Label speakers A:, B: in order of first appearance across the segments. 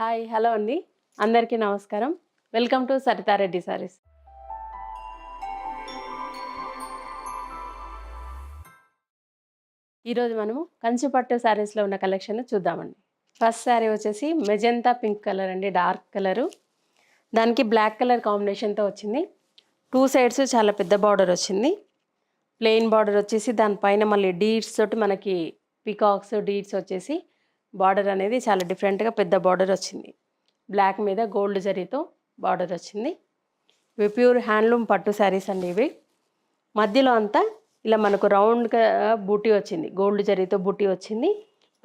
A: Hi hello అండి అందరికీ నమస్కారం. Welcome to Saritha Reddy saris. ఈరోజు మనము కంచిపట్టు శారీస్లో ఉన్న కలెక్షన్ చూద్దామండి. ఫస్ట్ శారీ వచ్చేసి మెజెంతా పింక్ కలర్ అండి, డార్క్ కలరు. దానికి బ్లాక్ కలర్ కాంబినేషన్తో వచ్చింది. టూ సైడ్స్ చాలా పెద్ద బార్డర్ వచ్చింది. ప్లెయిన్ బార్డర్ వచ్చేసి దానిపైన మళ్ళీ డీడ్స్ తోటి మనకి పికాక్స్ డీడ్స్ వచ్చేసి బార్డర్ అనేది చాలా డిఫరెంట్గా పెద్ద బార్డర్ వచ్చింది. బ్లాక్ మీద గోల్డ్ జరీతో బార్డర్ వచ్చింది. ఇవి ప్యూర్ హ్యాండ్లూమ్ పట్టు శారీస్ అండి. ఇవి మధ్యలో అంతా ఇలా మనకు రౌండ్గా బూటీ వచ్చింది, గోల్డ్ జరీతో బూటీ వచ్చింది.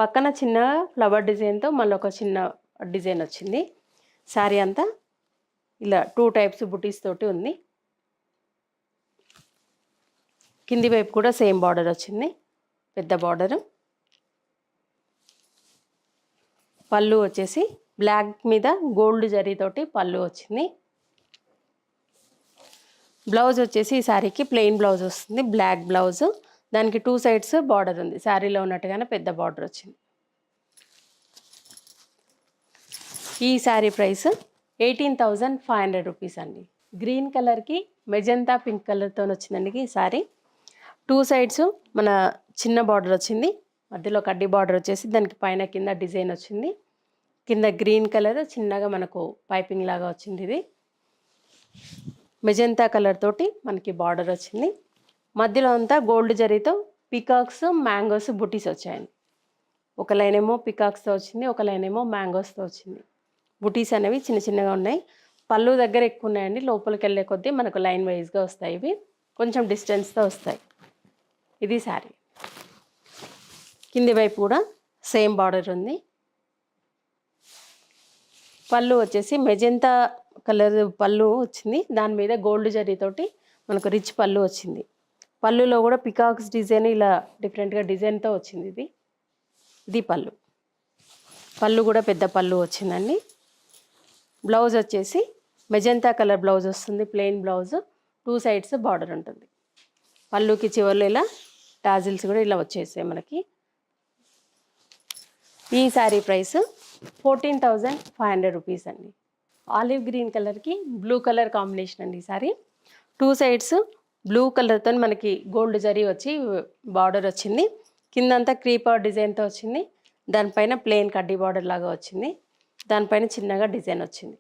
A: పక్కన చిన్న ఫ్లవర్ డిజైన్తో మళ్ళీ ఒక చిన్న డిజైన్ వచ్చింది. శారీ అంతా ఇలా టూ టైప్స్ బూటీస్ తోటి ఉంది. కింది వైపు కూడా సేమ్ బార్డర్ వచ్చింది, పెద్ద బార్డరు. పళ్ళు వచ్చేసి బ్లాక్ మీద గోల్డ్ జరీతోటి పళ్ళు వచ్చింది. బ్లౌజ్ వచ్చేసి ఈ శారీకి ప్లెయిన్ బ్లౌజ్ వస్తుంది, బ్లాక్ బ్లౌజ్. దానికి టూ సైడ్స్ బార్డర్ ఉంది, శారీలో ఉన్నట్టుగానే పెద్ద బార్డర్ వచ్చింది. ఈ శారీ ప్రైస్ 18,500 రూపీస్ అండి. గ్రీన్ కలర్కి మెజెంతా పింక్ కలర్తో వచ్చిందండి ఈ శారీ. టూ సైడ్స్ మన చిన్న బార్డర్ వచ్చింది, మధ్యలో కడ్డీ బార్డర్ వచ్చేసి దానికి పైన కింద డిజైన్ వచ్చింది. కింద గ్రీన్ కలర్ చిన్నగా మనకు పైపింగ్ లాగా వచ్చింది. ఇది మెజెంతా కలర్ తోటి మనకి బార్డర్ వచ్చింది. మధ్యలో అంతా గోల్డ్ జరీతో పికాక్స్ మ్యాంగోస్ బుటీస్ వచ్చాయండి. ఒక లైన్ ఏమో పికాక్స్తో వచ్చింది, ఒక లైన్ ఏమో మ్యాంగోస్తో వచ్చింది. బుటీస్ అనేవి చిన్న చిన్నగా ఉన్నాయి. పళ్ళు దగ్గర ఎక్కువ ఉన్నాయండి, లోపలికి వెళ్ళే కొద్దీ మనకు లైన్ వైజ్గా వస్తాయి. ఇవి కొంచెం డిస్టెన్స్తో వస్తాయి. ఇది శారీ. కింది వైపు కూడా సేమ్ బార్డర్ ఉంది. పళ్ళు వచ్చేసి మెజెంతా కలర్ పళ్ళు వచ్చింది, దాని మీద గోల్డ్ జరీతోటి మనకు రిచ్ పళ్ళు వచ్చింది. పళ్ళులో కూడా పికాక్స్ డిజైన్ ఇలా డిఫరెంట్గా డిజైన్తో వచ్చింది. ఇది పళ్ళు. పళ్ళు కూడా పెద్ద పళ్ళు వచ్చిందండి. బ్లౌజ్ వచ్చేసి మెజెంతా కలర్ బ్లౌజ్ వస్తుంది, plain blouse. Two sides border ఉంటుంది. పళ్ళుకి చివర్లో ఇలా టాజిల్స్ కూడా ఇలా వచ్చేసాయి మనకి. ఈ శారీ ప్రైస్ 14,500 రూపీస్ అండి. ఆలివ్ గ్రీన్ కలర్కి బ్లూ కలర్ కాంబినేషన్ అండి ఈ శారీ. టూ సైడ్స్ బ్లూ కలర్తో మనకి గోల్డ్ జరీ వచ్చి బార్డర్ వచ్చింది. కిందంతా క్రీపర్ డిజైన్తో వచ్చింది. దానిపైన ప్లెయిన్ కడ్డీ బార్డర్ లాగా వచ్చింది. దానిపైన చిన్నగా డిజైన్ వచ్చింది.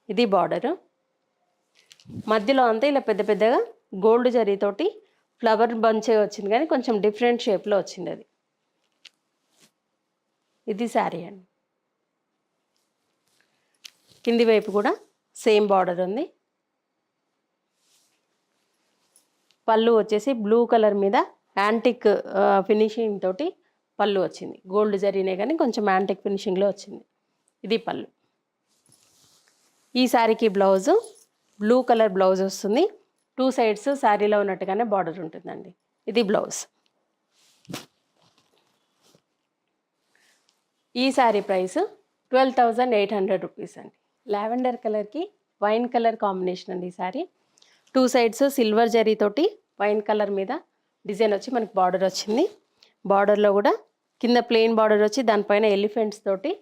A: ఇది బార్డరు. మధ్యలో అంతా ఇలా పెద్ద పెద్దగా గోల్డ్ జరీతోటి ఫ్లవర్ బంచే వచ్చింది, కానీ కొంచెం డిఫరెంట్ షేప్లో వచ్చింది అది. ఇది శారీ అండి. కింది వైపు కూడా సేమ్ బార్డర్ ఉంది. పళ్ళు వచ్చేసి బ్లూ కలర్ మీద యాంటిక్ ఫినిషింగ్ తోటి పళ్ళు వచ్చింది. గోల్డ్ జరీనే కానీ కొంచెం యాంటిక్ ఫినిషింగ్లో వచ్చింది. ఇది పళ్ళు. ఈ శారీకి బ్లౌజు బ్లూ కలర్ బ్లౌజ్ వస్తుంది. టూ సైడ్స్ శారీలో ఉన్నట్టుగానే బార్డర్ ఉంటుందండి. ఇది బ్లౌజ్. ఈ శారీ ప్రైస్ 12,800 రూపీస్ అండి. లావెండర్ కలర్కి వైన్ కలర్ కాంబినేషన్ అండి ఈ శారీ. టూ సైడ్స్ సిల్వర్ జరీతోటి వైన్ కలర్ మీద డిజైన్ వచ్చి మనకి బార్డర్ వచ్చింది. బార్డర్లో కూడా కింద ప్లెయిన్ బార్డర్ వచ్చి దానిపైన ఎలిఫెంట్స్ తోటి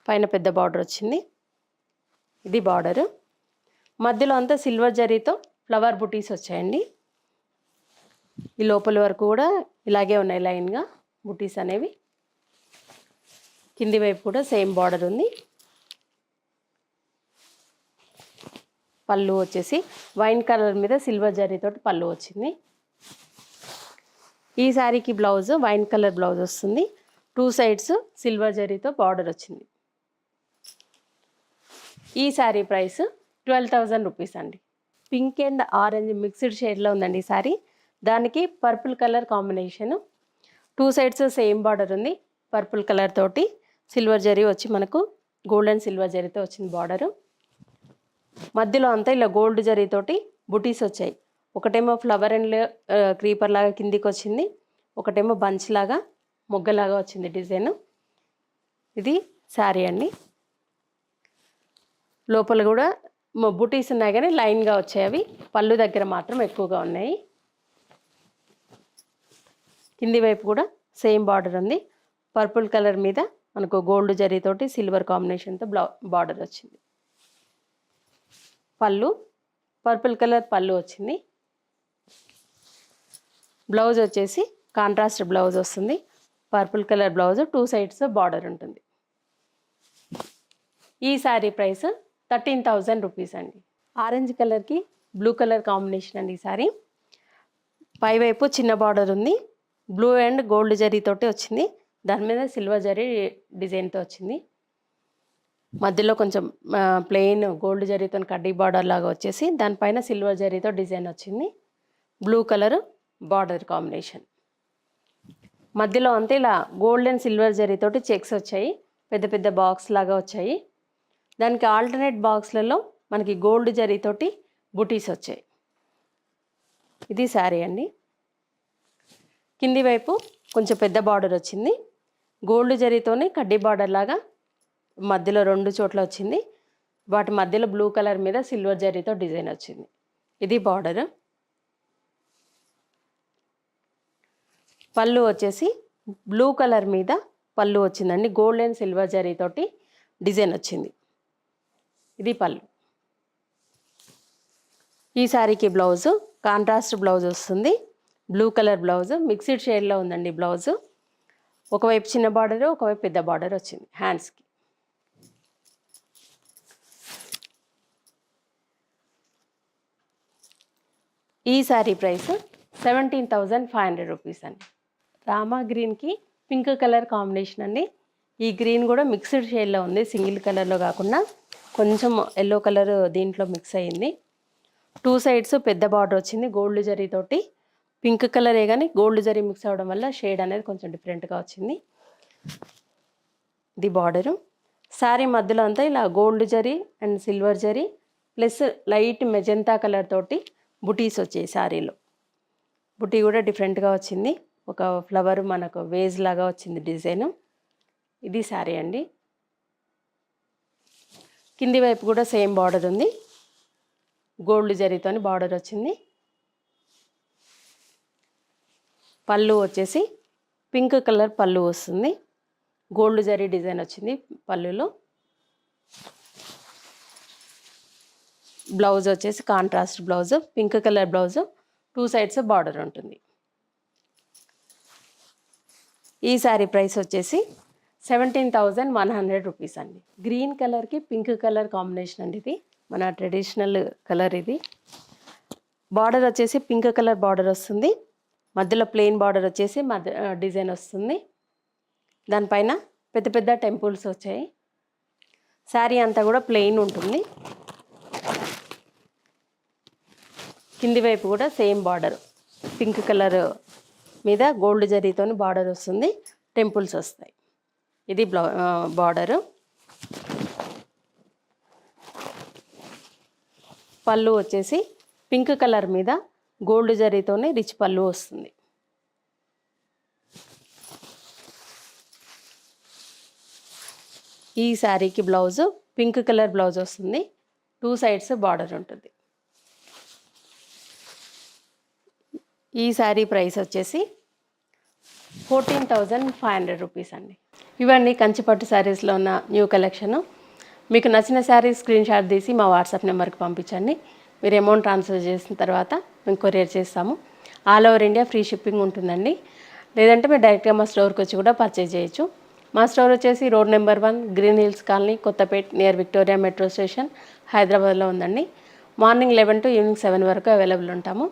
A: పైన పెద్ద బార్డర్ వచ్చింది. ఇది బార్డరు. మధ్యలో అంతా సిల్వర్ జరీతో ఫ్లవర్ బుటీస్ వచ్చాయండి. ఈ లోపల వరకు కూడా ఇలాగే ఉన్నాయి లైన్గా బుటీస్ అనేవి. కింది వైపు కూడా సేమ్ బార్డర్ ఉంది. పళ్ళు వచ్చేసి వైన్ కలర్ మీద సిల్వర్ జరీతోటి పళ్ళు వచ్చింది. ఈ శారీకి బ్లౌజ్ వైన్ కలర్ బ్లౌజ్ వస్తుంది. టూ సైడ్స్ సిల్వర్ జరీతో బార్డర్ వచ్చింది. ఈ శారీ ప్రైస్ 12,000 రూపీస్ అండి. పింక్ అండ్ ఆరెంజ్ మిక్స్డ్ షేడ్లో ఉందండి ఈ శారీ. దానికి purple colour combination. Two sides same border ఉంది. పర్పుల్ కలర్ తోటి సిల్వర్ జరీ వచ్చి మనకు గోల్డ్ అండ్ సిల్వర్ జరీతో వచ్చింది బార్డరు. మధ్యలో అంతా ఇలా గోల్డ్ జరీతోటి బుటీస్ వచ్చాయి. ఒకటేమో ఫ్లవర్ అండ్ క్రీపర్ లాగా కిందికి వచ్చింది, ఒకటేమో బంచ్ లాగా మొగ్గలాగా వచ్చింది డిజైన్. ఇది శారీ అండి. లోపల కూడా బుటీస్ ఉన్నాయి కానీ లైన్గా వచ్చాయి. అవి పళ్ళు దగ్గర మాత్రం ఎక్కువగా ఉన్నాయి. కింది వైపు కూడా సేమ్ బార్డర్ ఉంది. పర్పుల్ కలర్ మీద మనకు గోల్డ్ జరీతోటి సిల్వర్ కాంబినేషన్తో బార్డర్ వచ్చింది. పళ్ళు పర్పుల్ కలర్ పళ్ళు వచ్చింది. బ్లౌజ్ వచ్చేసి కాంట్రాస్ట్ బ్లౌజ్ వస్తుంది. Purple colour blouse 2 sides border ఉంటుంది. ఈ శారీ ప్రైస్ 13,000 రూపీస్ అండి. ఆరెంజ్ కలర్కి బ్లూ కలర్ కాంబినేషన్ అండి. ఈ శారీ పైవైపు చిన్న బార్డర్ ఉంది. బ్లూ అండ్ గోల్డ్ జరీతోటి వచ్చింది. దాని మీద సిల్వర్ జరీ డిజైన్తో వచ్చింది. మధ్యలో కొంచెం ప్లెయిన్ గోల్డ్ జరీతో కడ్డీ బార్డర్ లాగా వచ్చేసి దానిపైన సిల్వర్ జరీతో డిజైన్ వచ్చింది. Blue colour border combination. మధ్యలో అంతా ఇలా గోల్డ్ అండ్ సిల్వర్ జరీతోటి చెక్స్ వచ్చాయి. పెద్ద పెద్ద బాక్స్ లాగా వచ్చాయి. దానికి ఆల్టర్నేట్ బాక్స్లలో మనకి గోల్డ్ జరీతోటి బుటీస్ వచ్చాయి. ఇది శారీ అండి. కింది వైపు కొంచెం పెద్ద బార్డర్ వచ్చింది. గోల్డ్ జరీతోనే కడ్డీ బార్డర్ లాగా మధ్యలో 2 చోట్ల వచ్చింది. వాటి మధ్యలో బ్లూ కలర్ మీద సిల్వర్ జరీతో డిజైన్ వచ్చింది. ఇది బార్డర్. పళ్ళు వచ్చేసి బ్లూ కలర్ మీద పళ్ళు వచ్చిందండి. గోల్డ్ అండ్ సిల్వర్ జరీతోటి డిజైన్ వచ్చింది. ఇది పళ్ళు. ఈ శారీకి బ్లౌజు కాంట్రాస్ట్ బ్లౌజ్ వస్తుంది. బ్లూ కలర్ బ్లౌజ్ మిక్స్డ్ షేడ్లో ఉందండి. బ్లౌజు ఒకవైపు చిన్న బార్డర్, ఒకవైపు పెద్ద బార్డర్ వచ్చింది హ్యాండ్స్కి. ఈ శారీ ప్రైస్ 17,500 రూపీస్ అండి. రామా గ్రీన్కి పింక్ కలర్ కాంబినేషన్ అండి. ఈ గ్రీన్ కూడా మిక్స్డ్ షేడ్లో ఉంది. సింగిల్ కలర్లో కాకుండా కొంచెం ఎల్లో కలర్ దీంట్లో మిక్స్ అయ్యింది. 2 సైడ్స్ పెద్ద బార్డర్ వచ్చింది గోల్డ్ జరీతోటి. పింక్ కలరే కానీ గోల్డ్ జరీ మిక్స్ అవ్వడం వల్ల షేడ్ అనేది కొంచెం డిఫరెంట్గా వచ్చింది. ఇది బార్డరు. శారీ మధ్యలో అంతా ఇలా gold zari and silver zari plus light magenta colour తోటి బుటీస్ వచ్చాయి. శారీలో బుటీ కూడా డిఫరెంట్గా వచ్చింది. ఒక ఫ్లవర్ మనకు వేజ్ లాగా వచ్చింది డిజైన్. ఇది శారీ అండి. కింది వైపు కూడా సేమ్ బార్డర్ ఉంది. గోల్డ్ జరీతోని బార్డర్ వచ్చింది. పళ్ళు వచ్చేసి పింక్ కలర్ పళ్ళు వస్తుంది. గోల్డ్ జరీ డిజైన్ వచ్చింది పళ్ళులో. బ్లౌజ్ వచ్చేసి contrast blouse, pink colour blouse, 2 sides border ఉంటుంది. ఈ శారీ ప్రైస్ వచ్చేసి 17,100 రూపీస్ అండి. గ్రీన్ కలర్కి పింక్ కలర్ కాంబినేషన్ అండి. ఇది మన ట్రెడిషనల్ కలర్. ఇది బార్డర్ వచ్చేసి పింక్ కలర్ బార్డర్ వస్తుంది. మధ్యలో ప్లెయిన్ బార్డర్ వచ్చేసి డిజైన్ వస్తుంది. దానిపైన పెద్ద పెద్ద టెంపుల్స్ వచ్చాయి. శారీ అంతా కూడా ప్లెయిన్ ఉంటుంది. కింది వైపు కూడా సేమ్ బార్డర్ పింక్ కలర్ మీద గోల్డ్ జరీతో బార్డర్ వస్తుంది. టెంపుల్స్ వస్తాయి. ఇది బార్డరు. పళ్ళు వచ్చేసి పింక్ కలర్ మీద గోల్డ్ జరీతోనే రిచ్ పళ్ళు వస్తుంది. ఈ శారీకి బ్లౌజ్ పింక్ కలర్ బ్లౌజ్ వస్తుంది. 2 సైడ్స్ బార్డర్ ఉంటుంది. ఈ శారీ ప్రైస్ వచ్చేసి 14,500 రూపీస్ అండి. ఇవన్నీ కంచిపట్టు శారీస్లో ఉన్న న్యూ కలెక్షను. మీకు నచ్చిన శారీ స్క్రీన్ షాట్ తీసి మా వాట్సాప్ నెంబర్కి పంపించండి. మీరు అమౌంట్ ట్రాన్స్ఫర్ చేసిన తర్వాత మేము కొరియర్ చేస్తాము. All over India free shipping ఉంటుందండి. లేదంటే మీరు డైరెక్ట్గా మా స్టోర్కి వచ్చి కూడా పర్చేజ్ చేయొచ్చు. మా స్టోర్ వచ్చేసి road number 1 green hills colony, Kothapet, near Victoria metro station, హైదరాబాద్లో ఉందండి. మార్నింగ్ 11 to ఈవినింగ్ 7 వరకు అవైలబుల్ ఉంటాము.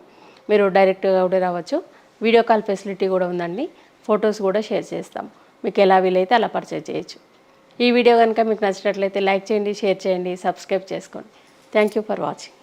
A: మీరు డైరెక్ట్గా కూడా రావచ్చు. వీడియో కాల్ ఫెసిలిటీ కూడా ఉందండి. ఫొటోస్ కూడా షేర్ చేస్తాం. మీకు ఎలా వీలైతే అలా పర్చేజ్ చేయొచ్చు. ఈ వీడియో కనుక మీకు నచ్చినట్లయితే లైక్ చేయండి, షేర్ చేయండి, సబ్స్క్రైబ్ చేసుకోండి. Thank you for watching.